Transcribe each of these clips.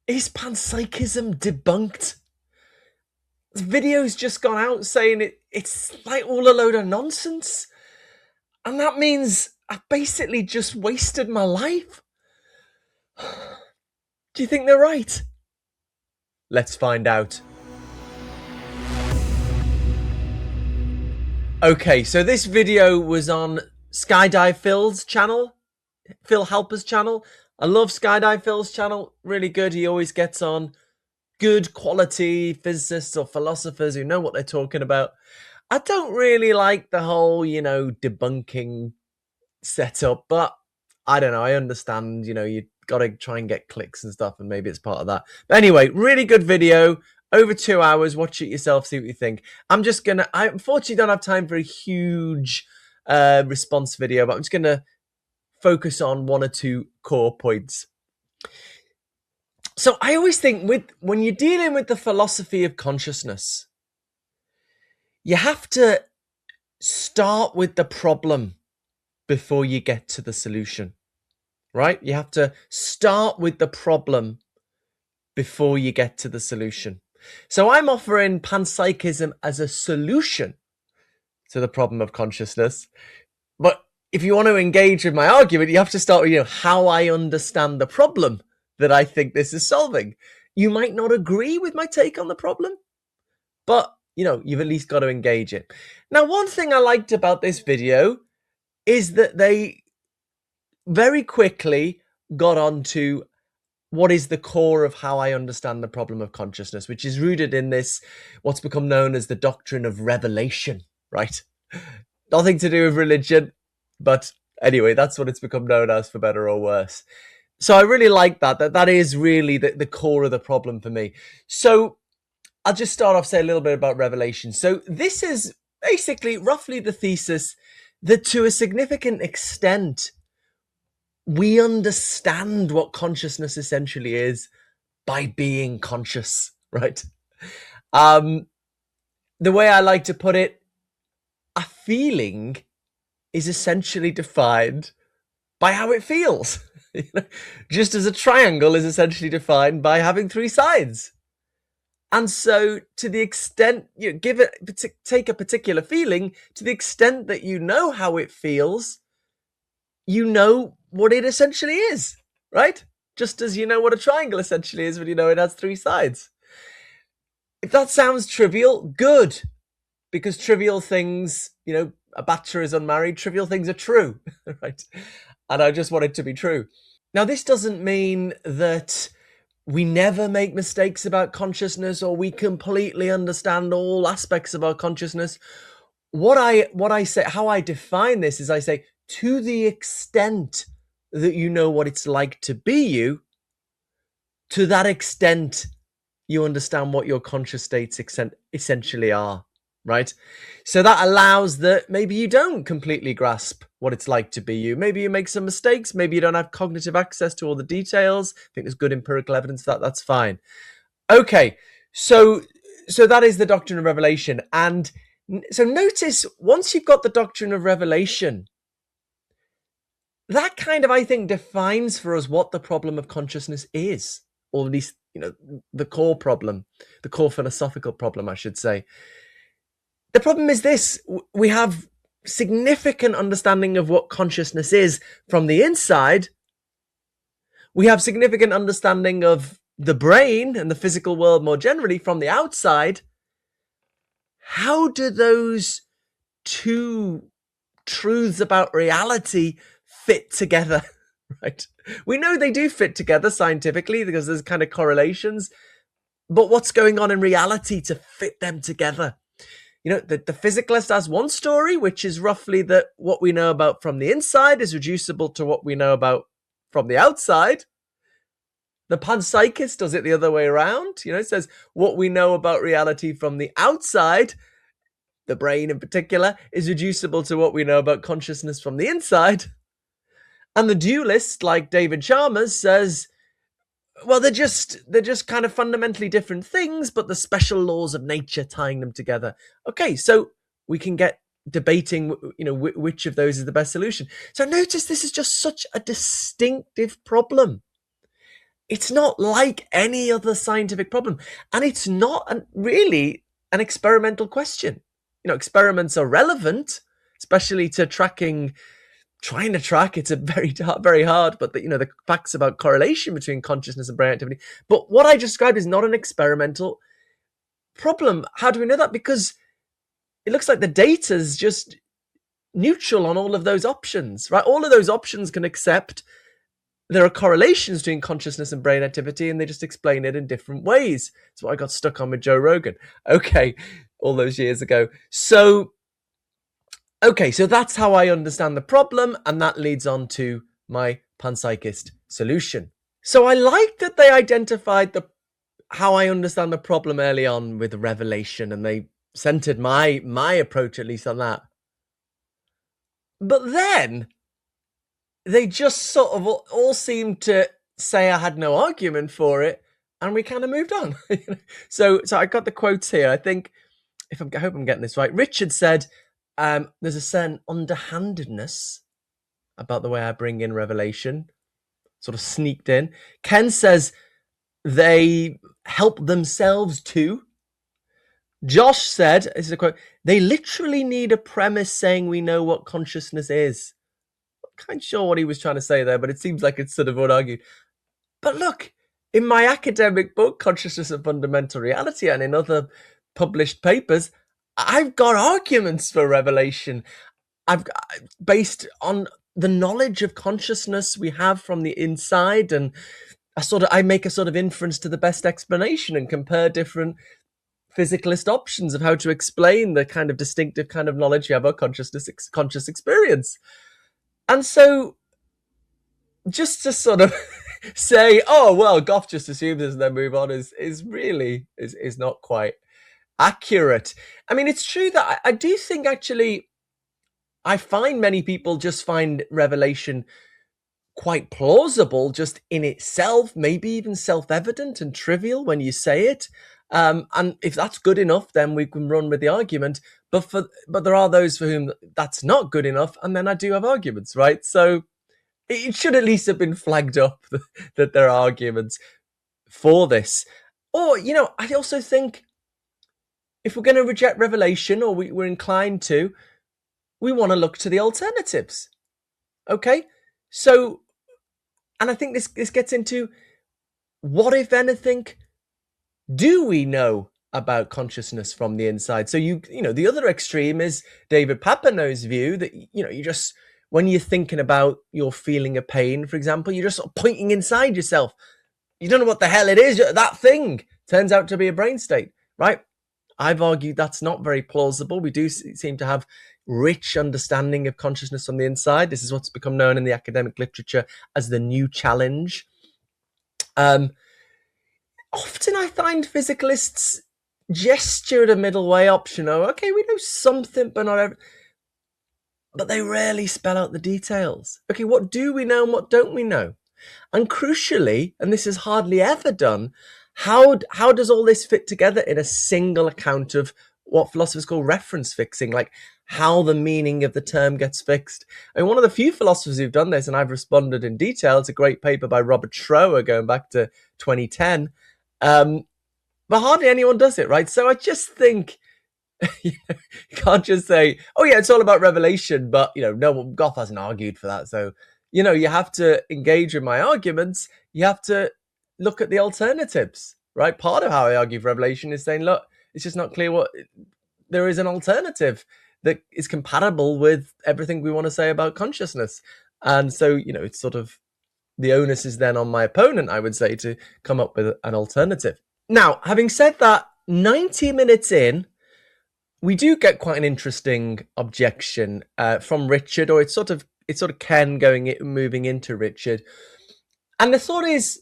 Is panpsychism debunked? This video's just gone out saying it's like all a load of nonsense. And that means I've basically just wasted my life. Do you think they're right? Let's find out. Okay, so this video was on Skydive Phil's channel, Phil Halper's channel. I love Skydive Phil's channel, really good. He always gets on good quality physicists or philosophers who know what they're talking about. I don't really like the whole, debunking setup, but I don't know. I understand, you got to try and get clicks and stuff, and maybe it's part of that. But anyway, really good video. Over 2 hours. Watch it yourself. See what you think. I unfortunately don't have time for a huge response video, but I'm just going to focus on one or two core points. So I always think when you're dealing with the philosophy of consciousness, you have to start with the problem before you get to the solution, right? You have to start with the problem before you get to the solution. So I'm offering panpsychism as a solution to the problem of consciousness. But if you want to engage with my argument, you have to start with, how I understand the problem that I think this is solving. You might not agree with my take on the problem, but, you've at least got to engage it. Now, one thing I liked about this video is that they very quickly got onto what is the core of how I understand the problem of consciousness, which is rooted in this, what's become known as the doctrine of revelation, right? Nothing to do with religion, but anyway, that's what it's become known as, for better or worse. So I really like that is really the core of the problem for me. So I'll just start off, say a little bit about revelation. So this is basically roughly the thesis that to a significant extent, we understand what consciousness essentially is by being conscious, right? The way I like to put it, a feeling is essentially defined by how it feels. Just as a triangle is essentially defined by having three sides. And so to the extent take a particular feeling, to the extent that you know how it feels, you know what it essentially is, right? Just as you know what a triangle essentially is when you know it has three sides. If that sounds trivial, good. Because trivial things, a bachelor is unmarried, trivial things are true, right? And I just want it to be true. Now, this doesn't mean that we never make mistakes about consciousness or we completely understand all aspects of our consciousness. What I say, how I define this is I say, to the extent that you know what it's like to be you, to that extent, you understand what your conscious states essentially are, right? So that allows that maybe you don't completely grasp what it's like to be you. Maybe you make some mistakes. Maybe you don't have cognitive access to all the details. I think there's good empirical evidence for that. That's fine. Okay, so that is the doctrine of revelation. And so notice, once you've got the doctrine of revelation, that kind of, I think, defines for us what the problem of consciousness is, or at least, the core problem, the core philosophical problem, I should say. The problem is this: we have significant understanding of what consciousness is from the inside. We have significant understanding of the brain and the physical world more generally from the outside. How do those two truths about reality fit together, right? We know they do fit together scientifically because there's kind of correlations, but what's going on in reality to fit them together? The physicalist has one story, which is roughly that what we know about from the inside is reducible to what we know about from the outside. The panpsychist does it the other way around. It says what we know about reality from the outside, the brain in particular, is reducible to what we know about consciousness from the inside. And the dualist, like David Chalmers, says, well, they're just kind of fundamentally different things, but the special laws of nature tying them together. Okay, so we can get debating, which of those is the best solution. So notice this is just such a distinctive problem. It's not like any other scientific problem. And it's not really an experimental question. Experiments are relevant, especially to trying to track. It's a very hard, but the facts about correlation between consciousness and brain activity. But what I described is not an experimental problem. How do we know that? Because it looks like the data is just neutral on all of those options, right? All of those options can accept there are correlations between consciousness and brain activity, and they just explain it in different ways. That's what I got stuck on with Joe Rogan. Okay, all those years ago. So that's how I understand the problem, and that leads on to my panpsychist solution. So I like that they identified how I understand the problem early on with revelation, and they centered my approach at least on that. But then they just sort of all seemed to say I had no argument for it, and we kind of moved on. So I got the quotes here. I think, I hope I'm getting this right. Richard said, there's a certain underhandedness about the way I bring in revelation, sort of sneaked in. Ken says they help themselves too. Josh said, this is a quote, they literally need a premise saying we know what consciousness is. I'm kind of sure what he was trying to say there, but it seems like it's sort of unargued. But look, in my academic book, Consciousness and Fundamental Reality, and in other published papers, I've got arguments for revelation. I've based on the knowledge of consciousness we have from the inside, and I make a sort of inference to the best explanation and compare different physicalist options of how to explain the kind of distinctive kind of knowledge you have about conscious experience. And so just to sort of say, oh, well, Goff just assumes this and then move on is really not quite accurate. I mean, it's true that I do think actually I find many people just find revelation quite plausible just in itself, maybe even self-evident and trivial when you say it. And if that's good enough, then we can run with the argument. But there are those for whom that's not good enough, and then I do have arguments, right? So it should at least have been flagged up that there are arguments for this. Or, I also think if we're going to reject revelation, or we're inclined to, we want to look to the alternatives. Okay? So, and I think this gets into what, if anything, do we know about consciousness from the inside? So the other extreme is David Papineau's view that, you just, when you're thinking about your feeling of pain, for example, you're just sort of pointing inside yourself. You don't know what the hell it is. That thing turns out to be a brain state, right? I've argued that's not very plausible. We do seem to have rich understanding of consciousness from the inside. This is what's become known in the academic literature as the new challenge. Often I find physicalists gesture the middle way option. Okay, we know something, but not everything. But they rarely spell out the details. Okay, what do we know and what don't we know? And crucially, and this is hardly ever done, how does all this fit together in a single account of what philosophers call reference fixing, like how the meaning of the term gets fixed? I mean, one of the few philosophers who've done this, and I've responded in detail, it's a great paper by Robert Schroer going back to 2010, but hardly anyone does it, right? So I just think you can't just say, oh yeah, it's all about revelation, but no, Goff hasn't argued for that. So, you have to engage in my arguments. You have to look at the alternatives, right? Part of how I argue for revelation is saying, look, it's just not clear what there is an alternative that is compatible with everything we want to say about consciousness. And so, it's sort of the onus is then on my opponent, I would say, to come up with an alternative. Now, having said that, 90 minutes in, we do get quite an interesting objection from Richard, or it's sort of Ken moving into Richard. And the thought is,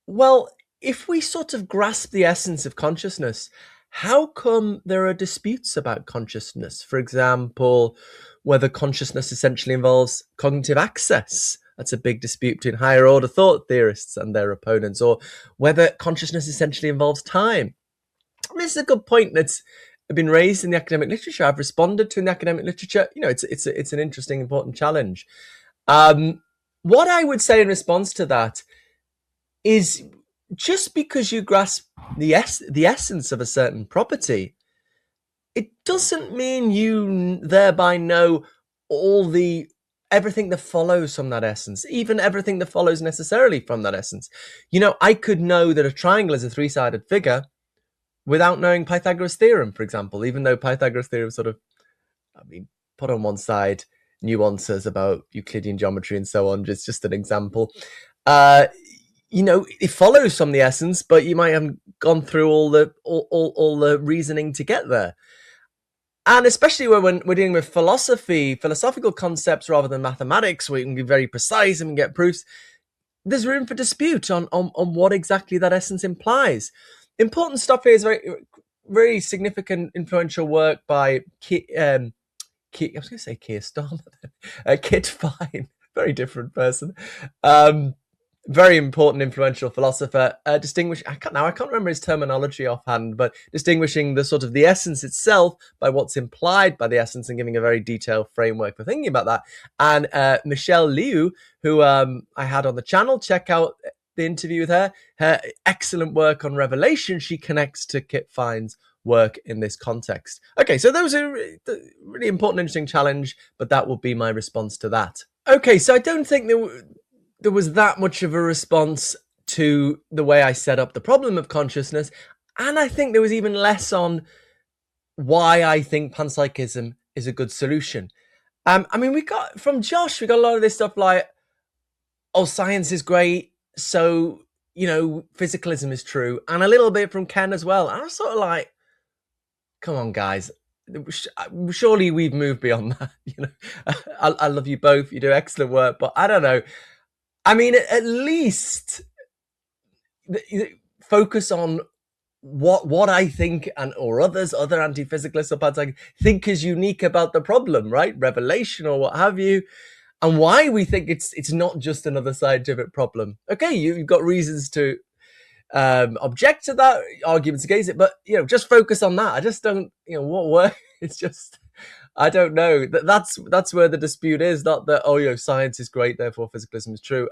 well, if we sort of grasp the essence of consciousness, how come there are disputes about consciousness? For example, whether consciousness essentially involves cognitive access. That's a big dispute between higher order thought theorists and their opponents. Or whether consciousness essentially involves time. This is a good point that's been raised in the academic literature. I've responded to in the academic literature. It's an interesting, important challenge. What I would say in response to that is just because you grasp the essence of a certain property, it doesn't mean you thereby know everything that follows from that essence, even everything that follows necessarily from that essence. I could know that a triangle is a three-sided figure without knowing Pythagoras' theorem, for example, even though Pythagoras' theorem put on one side nuances about Euclidean geometry and so on, just an example. It follows from the essence, but you might have gone through all the reasoning to get there. And especially when we're dealing with philosophical concepts rather than mathematics, where you can be very precise and get proofs, there's room for dispute on what exactly that essence implies. Important stuff here is very, very significant, influential work by Kit Fine, very different person. Very important, influential philosopher. I can't remember his terminology offhand, but distinguishing the sort of the essence itself by what's implied by the essence and giving a very detailed framework for thinking about that. And Michelle Liu, who I had on the channel, check out the interview with her. Her excellent work on revelation. She connects to Kit Fine's work in this context. Okay, so those are really important, interesting challenge, but that will be my response to that. Okay, so I don't think there was that much of a response to the way I set up the problem of consciousness, and I think there was even less on why I think panpsychism is a good solution. We got from Josh, we got a lot of this stuff like, oh, science is great, so physicalism is true, and a little bit from Ken as well. And I was sort of like, come on, guys. Surely we've moved beyond that. I love you both. You do excellent work, but I don't know. At least focus on what I think or other anti-physicalists or panpsychists think is unique about the problem, right? Revelation or what have you, and why we think it's not just another scientific problem. Okay, you've got reasons to object to that, arguments against it, but just focus on that. I just don't, what work? It's just, I don't know. That's where the dispute is. Not that science is great, therefore physicalism is true.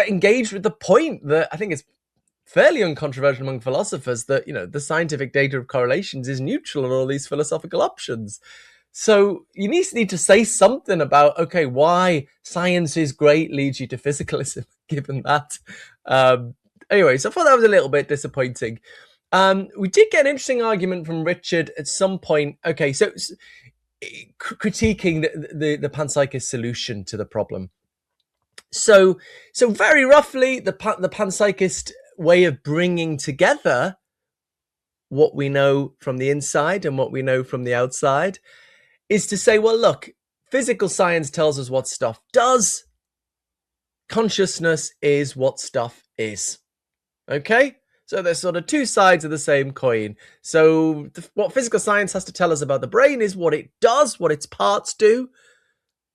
Engage with the point that I think it's fairly uncontroversial among philosophers that the scientific data of correlations is neutral on all these philosophical options. So you need to say something about, okay, why science is great leads you to physicalism, given that. Anyway, so I thought that was a little bit disappointing. We did get an interesting argument from Richard at some point. Okay, so critiquing the panpsychist solution to the problem. So very roughly, the panpsychist way of bringing together what we know from the inside and what we know from the outside is to say, well, look, physical science tells us what stuff does. Consciousness is what stuff is. Okay? So there's sort of two sides of the same coin. So what physical science has to tell us about the brain is what it does, what its parts do.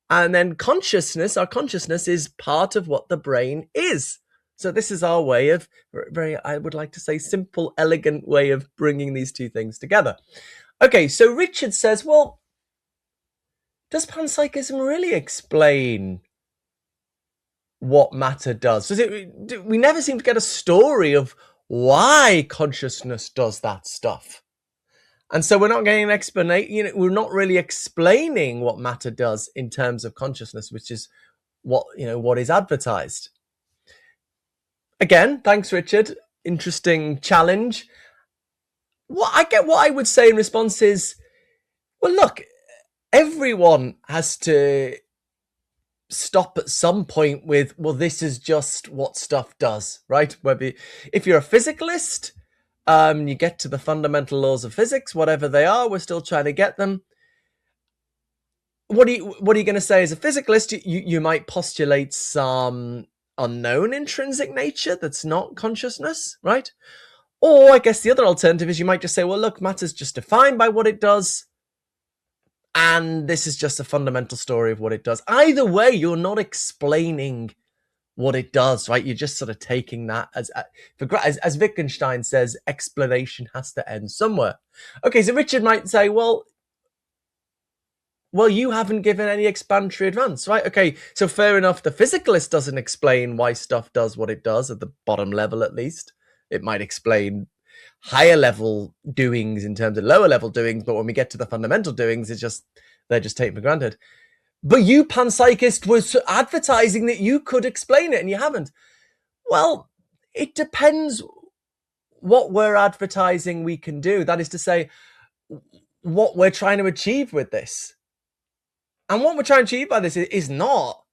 And then our consciousness is part of what the brain is. So this is our way of, I would like to say, simple, elegant way of bringing these two things together. Okay, so Richard says, well, does panpsychism really explain what matter does? We never seem to get a story of why consciousness does that stuff. And so we're not getting an explanation. We're not really explaining what matter does in terms of consciousness, which is what is advertised. Again, thanks, Richard. Interesting challenge. What I would say in response is, well, look, everyone has to stop at some point with, well, this is just what stuff does, right? If you're a physicalist, you get to the fundamental laws of physics, whatever they are, we're still trying to get them. What are you going to say as a physicalist? You might postulate some unknown intrinsic nature that's not consciousness, right? Or I guess the other alternative is you might just say, well, look, matter's just defined by what it does, and this is just a fundamental story of what it does. Either way, you're not explaining what it does, right? You're just sort of taking that as Wittgenstein says, explanation has to end somewhere. Okay, so Richard might say, well, well, you haven't given any explanatory advance, right? Okay, so fair enough. The physicalist doesn't explain why stuff does what it does at the bottom level, at least. It might explain higher level doings in terms of lower level doings, but when we get to the fundamental doings, they're just taken for granted. But you, panpsychist, was advertising that you could explain it, and you haven't. Well, it depends what we're advertising we can do. That is to say, what we're trying to achieve with this. And what we're trying to achieve by this is not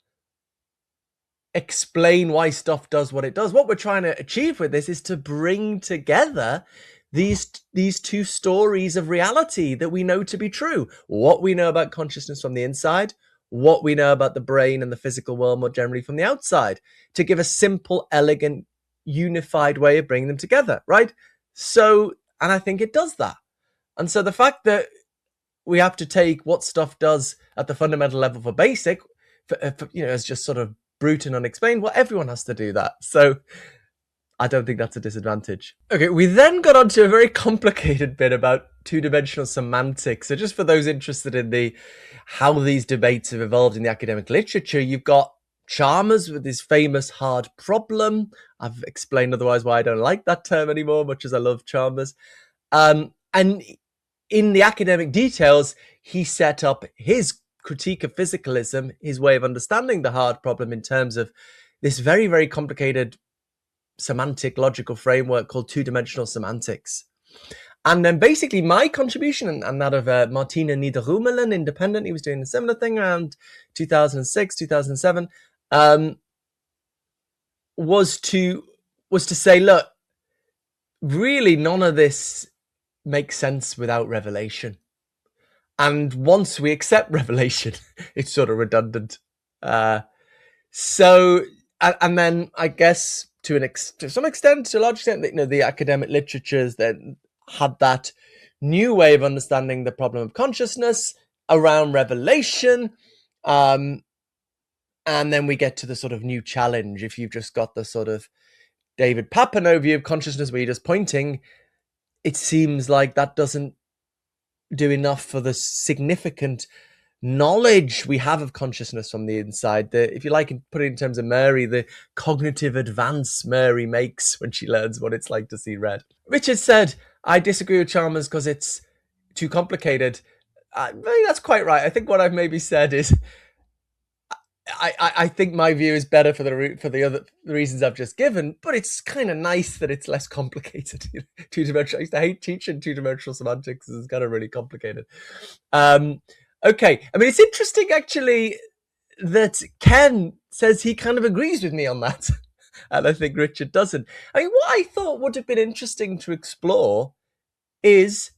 explain why stuff does what it does. What we're trying to achieve with this is to bring together these two stories of reality that we know to be true. What we know about consciousness from the inside, what we know about the brain and the physical world more generally from the outside, to give a simple, elegant, unified way of bringing them together, right? So, and I think it does that. And so the fact that we have to take what stuff does at the fundamental level for basic, as just sort of brute and unexplained, well, everyone has to do that. So I don't think that's a disadvantage. Okay, we then got onto a very complicated bit about two-dimensional semantics. So just for those interested in how these debates have evolved in the academic literature, you've got Chalmers with his famous hard problem. I've explained otherwise why I don't like that term anymore, much as I love Chalmers. And in the academic details, he set up his critique of physicalism, his way of understanding the hard problem in terms of this very, very complicated semantic logical framework called two-dimensional semantics. And then basically my contribution and that of Martina Niederrumelen, independent, he was doing a similar thing around 2006, 2007, was to say, look, really none of this makes sense without revelation. And once we accept revelation, it's sort of redundant. So, and then I guess to some extent, to a large extent, the academic literatures then had that new way of understanding the problem of consciousness around revelation. And then we get to the sort of new challenge. If you've just got the sort of David Papineau view of consciousness where you're just pointing, it seems like that doesn't do enough for the significant knowledge we have of consciousness from the inside. If you like, put it in terms of Mary, the cognitive advance Mary makes when she learns what it's like to see red. Richard said, I disagree with Chalmers because it's too complicated. I think that's quite right. I think what I've maybe said is I think my view is better for the reasons I've just given, but it's kind of nice that it's less complicated. Two-dimensional. I used to hate teaching two-dimensional semantics. It's kind of really complicated. Okay, I mean, it's interesting actually that Ken says he kind of agrees with me on that, and I think Richard doesn't. I mean, what I thought would have been interesting to explore is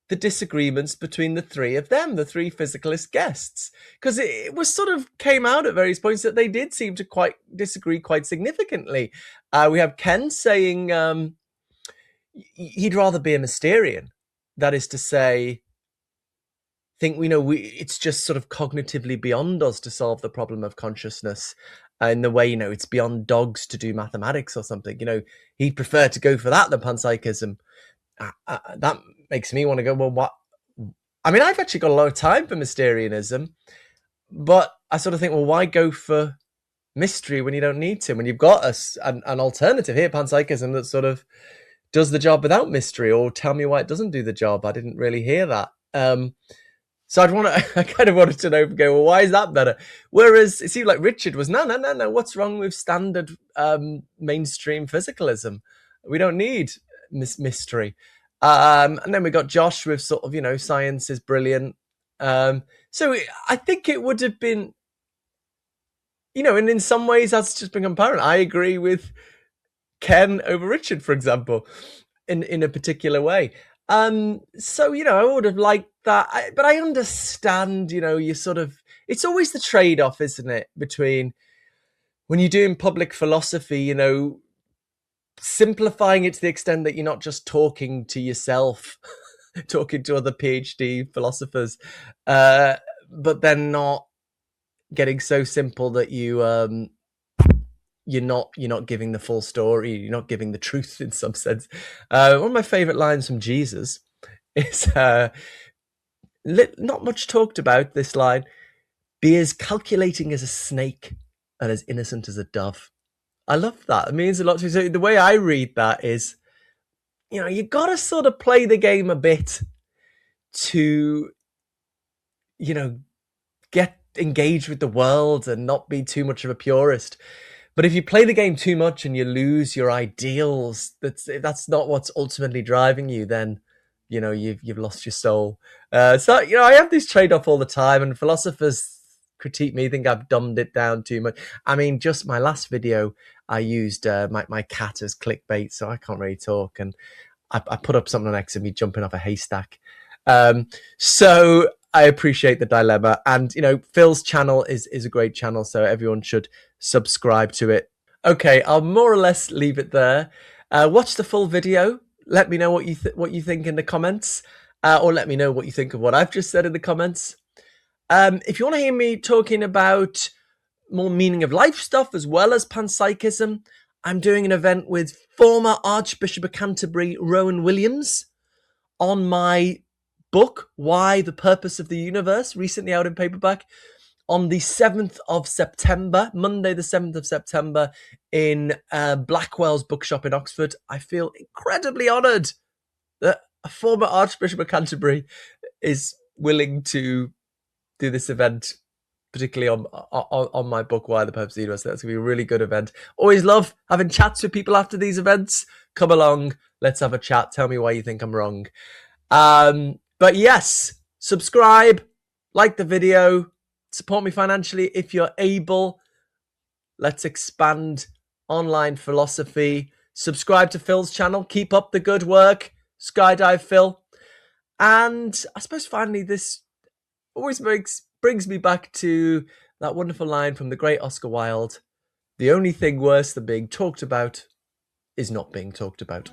the disagreements between the three of them, the three physicalist guests, because it was sort of came out at various points that they did seem to disagree quite significantly. We have Ken saying he'd rather be a Mysterian. That is to say, think it's just sort of cognitively beyond us to solve the problem of consciousness in the way, it's beyond dogs to do mathematics or something. He'd prefer to go for that than panpsychism. That makes me want to go, well, what? I mean, I've actually got a lot of time for Mysterianism, but I sort of think, well, why go for mystery when you don't need to? When you've got an alternative here, panpsychism, that sort of does the job without mystery, or tell me why it doesn't do the job. I didn't really hear that. So I kind of wanted to know, go, well, why is that better? Whereas it seemed like Richard was, no, what's wrong with standard mainstream physicalism? We don't need mystery. And then we got Josh with sort of, science is brilliant. So I think it would have been, and in some ways that's just become apparent. I agree with Ken over Richard, for example, in a particular way. So, I would have liked that, but I understand, you sort of, it's always the trade-off, isn't it? Between when you're doing public philosophy, simplifying it to the extent that you're not just talking to yourself, talking to other PhD philosophers, but then not getting so simple that you're not giving the full story. You're not giving the truth in some sense. One of my favorite lines from Jesus is not much talked about, this line. Be as calculating as a snake and as innocent as a dove. I love that. It means a lot to me. So the way I read that is, you got to sort of play the game a bit to, get engaged with the world and not be too much of a purist. But if you play the game too much and you lose your ideals, that's not what's ultimately driving you, then you've lost your soul. So I have this trade-off all the time, and philosophers critique me, think I've dumbed it down too much. I mean, just my last video, I used my cat as clickbait, so I can't really talk, and I put up something next to me jumping off a haystack. So I appreciate the dilemma, and Phil's channel is a great channel, so everyone should subscribe to it. Okay, I'll more or less leave it there. Watch the full video. Let me know what you think in the comments, or let me know what you think of what I've just said in the comments. If you want to hear me talking about more meaning of life stuff as well as panpsychism, I'm doing an event with former Archbishop of Canterbury, Rowan Williams, on my book, Why the Purpose of the Universe, recently out in paperback, on the 7th of September, Monday the 7th of September, in Blackwell's bookshop in Oxford. I feel incredibly honoured that a former Archbishop of Canterbury is willing to do this event, particularly on my book, Why the Purpose of the Universe. That's going to be a really good event. Always love having chats with people after these events. Come along, let's have a chat. Tell me why you think I'm wrong. But yes, subscribe, like the video, support me financially if you're able. Let's expand online philosophy. Subscribe to Phil's channel. Keep up the good work, Skydive Phil. And I suppose finally, this always brings me back to that wonderful line from the great Oscar Wilde. The only thing worse than being talked about is not being talked about.